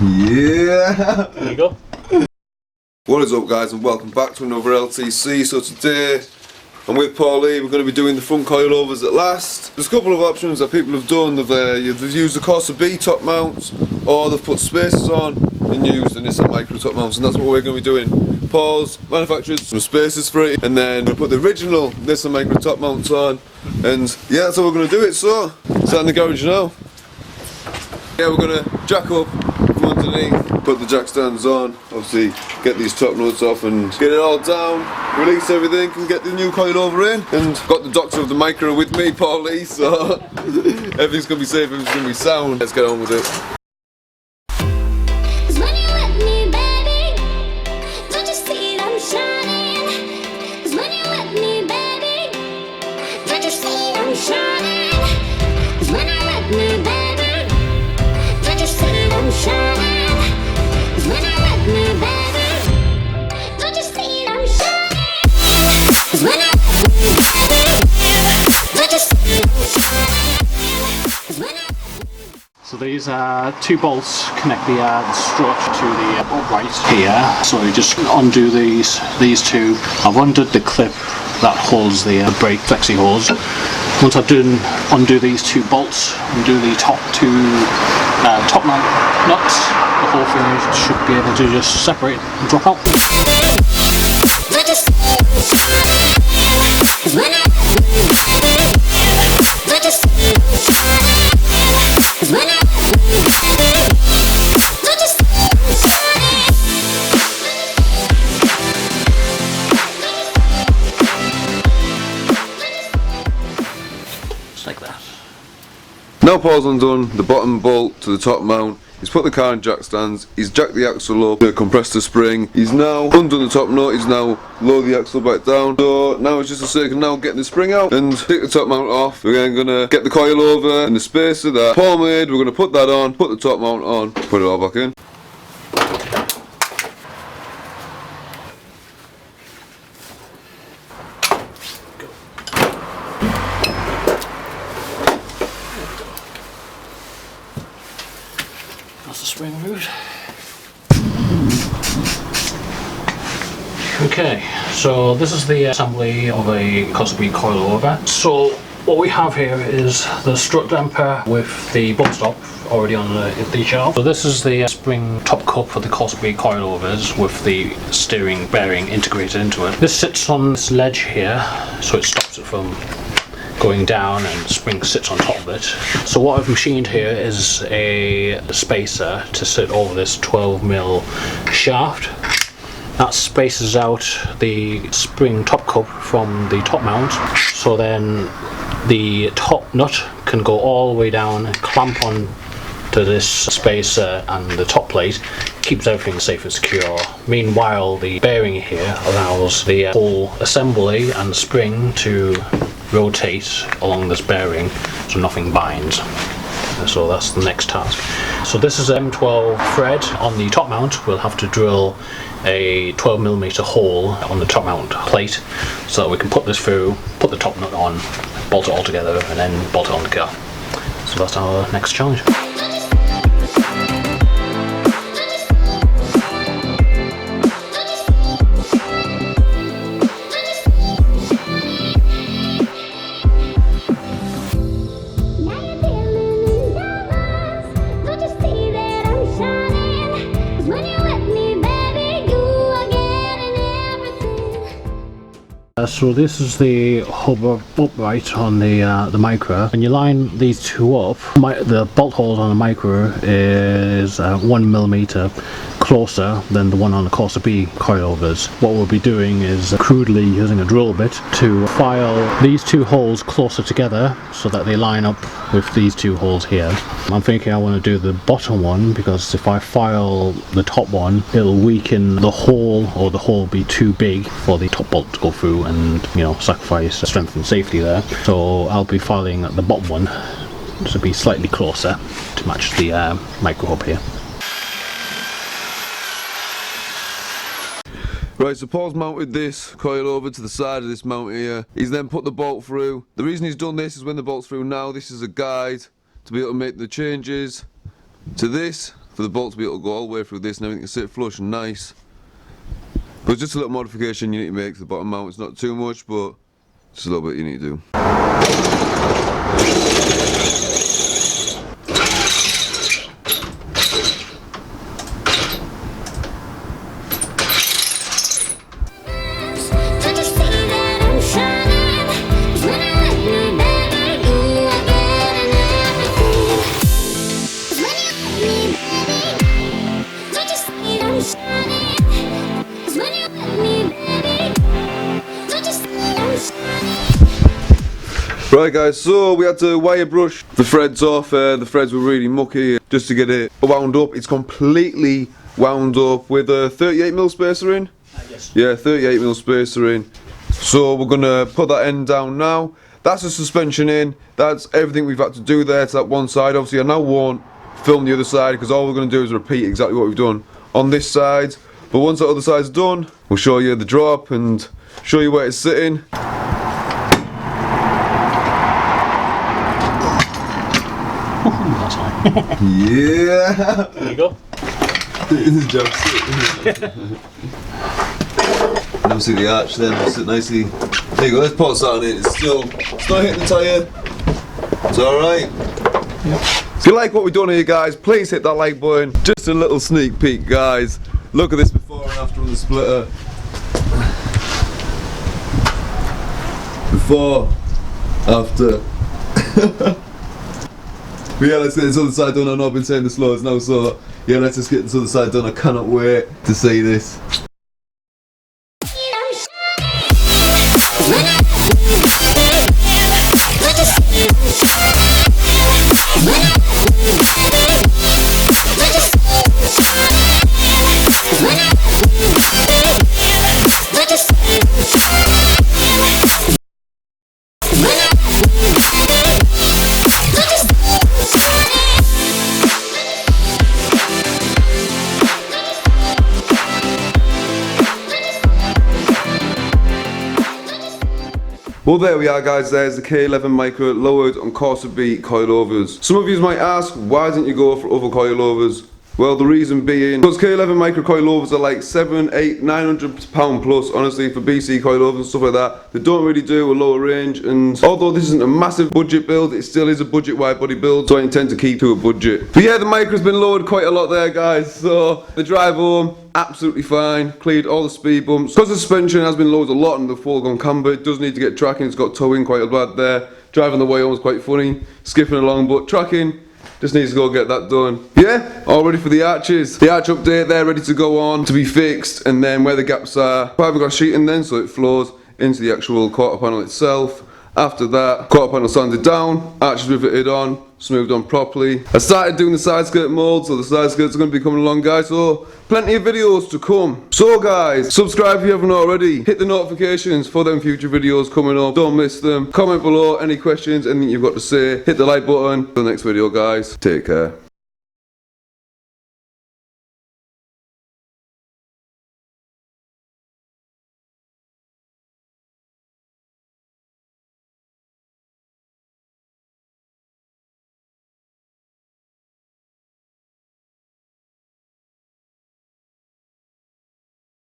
Yeah! There you go. What is up, guys, and welcome back to another LTC. So today I'm with Paulie. We're going to be doing the front coilovers at last. There's a couple of options that people have done. They've used the CORSA B top mounts, or they've put spacers on and used the Nissan Micra top mounts, and that's what we're going to be doing. Paul's manufactured some spacers for it, and then we put the original Nissan Micra top mounts on, and yeah, that's how we're going to do it. So, start in the garage now. Yeah, we're going to jack up from underneath, put the jack stands on, obviously get these top nuts off and get it all down, release everything and get the new coilover in. And got the doctor of the Micra with me, Paulie, so everything's going to be safe, everything's going to be sound. Let's get on with it. So these two bolts connect the strut to the upright here. So you just undo these two. I've undid the clip that holds the brake flexi hose. Once I've undo these two bolts, undo the top two top nuts, the whole thing should be able to just separate and drop out. Now Paul's undone the bottom bolt to the top mount, he's put the car in jack stands, he's jacked the axle up, compressed the spring, he's now undone the top nut, he's now lowered the axle back down. So now it's just a circle now getting the spring out and take the top mount off. We're then going to get the coilover and the spacer that Paul made, we're going to put that on, put the top mount on, put it all back in. That's the spring removed. Okay, so this is the assembly of a CORSA B coilover. So what we have here is the strut damper with the bolt stop already on the shelf. So this is the spring top cup for the CORSA B coilovers with the steering bearing integrated into it. This sits on this ledge here, so it stops it from going down, and the spring sits on top of it. So what I've machined here is a spacer to sit over this 12mm shaft. That spaces out the spring top cup from the top mount, so then the top nut can go all the way down and clamp on to this spacer and the top plate, keeps everything safe and secure. Meanwhile, the bearing here allows the whole assembly and spring to rotate along this bearing so nothing binds. So that's the next task. So this is M12 thread on the top mount. We'll have to drill a 12mm hole on the top mount plate so that we can put this through, put the top nut on, bolt it all together, and then bolt it on the car. So that's our next challenge. So this is the hub upright on the Micra. When you line these two up, the bolt holes on the Micra is 1mm closer than the one on the CORSA B coilovers. What we'll be doing is crudely using a drill bit to file these two holes closer together so that they line up with these two holes here. I'm thinking I want to do the bottom one because if I file the top one, it'll weaken the hole, or the hole will be too big for the top bolt to go through and, you know, sacrifice strength and safety there. So I'll be filing the bottom one to be slightly closer to match the micro hub here. Right, so Paul's mounted this coil over to the side of this mount here. He's then put the bolt through. The reason he's done this is when the bolt's through now, this is a guide to be able to make the changes to this, for the bolt to be able to go all the way through this and everything to sit flush and nice. But just a little modification you need to make to the bottom mount. It's not too much, but just a little bit you need to do. Right guys, so we had to wire brush the threads off. The threads were really mucky just to get it wound up. It's completely wound up with a 38mm spacer in. Yes. Yeah, 38mm spacer in. So we're gonna put that end down now. That's the suspension in. That's everything we've had to do there to that one side. Obviously I now won't film the other side because all we're gonna do is repeat exactly what we've done on this side. But once that other side's done, we'll show you the drop and show you where it's sitting. That's fine. Yeah! There you go. This job's sick. Now see the arch then, it'll sit nicely. There you go, let's put that on it. It's not hitting the tyre. It's alright. Yep. If you like what we've done here guys, please hit that like button. Just a little sneak peek guys. Look at this before and after on the splitter. Before, after. But yeah, let's get this other side done. I know I've been saying the slows now, so yeah, let's just get this other side done. I cannot wait to see this. Well there we are guys, there's the K11 MICRA lowered on CORSA B coilovers. Some of you might ask, why didn't you go for other coilovers? Well, the reason being, because K11 MICRA coilovers are like 700, 800, 900 pound plus, honestly, for BC coilovers and stuff like that. They don't really do a lower range, and although this isn't a massive budget build, it still is a budget wide body build, so I intend to keep to a budget. But yeah, the Micra's been lowered quite a lot there guys, so the drive home, absolutely fine, cleared all the speed bumps. Because the suspension has been lowered a lot in the foregone camber, it does need to get tracking, it's got towing quite a bad there. Driving the way home was quite funny, skipping along, but tracking, just needs to go get that done. Yeah, all ready for the arches. The arch update, they're ready to go on, to be fixed, and then where the gaps are, fiberglass sheeting then, so it flows into the actual quarter panel itself. After that, quarter panel sanded down, arches riveted on, smoothed on properly. I started doing the side skirt mould, so the side skirts are going to be coming along guys, so plenty of videos to come. So guys, subscribe if you haven't already, hit the notifications for them future videos coming up, don't miss them. Comment below any questions, anything you've got to say, hit the like button. Till the next video guys, take care.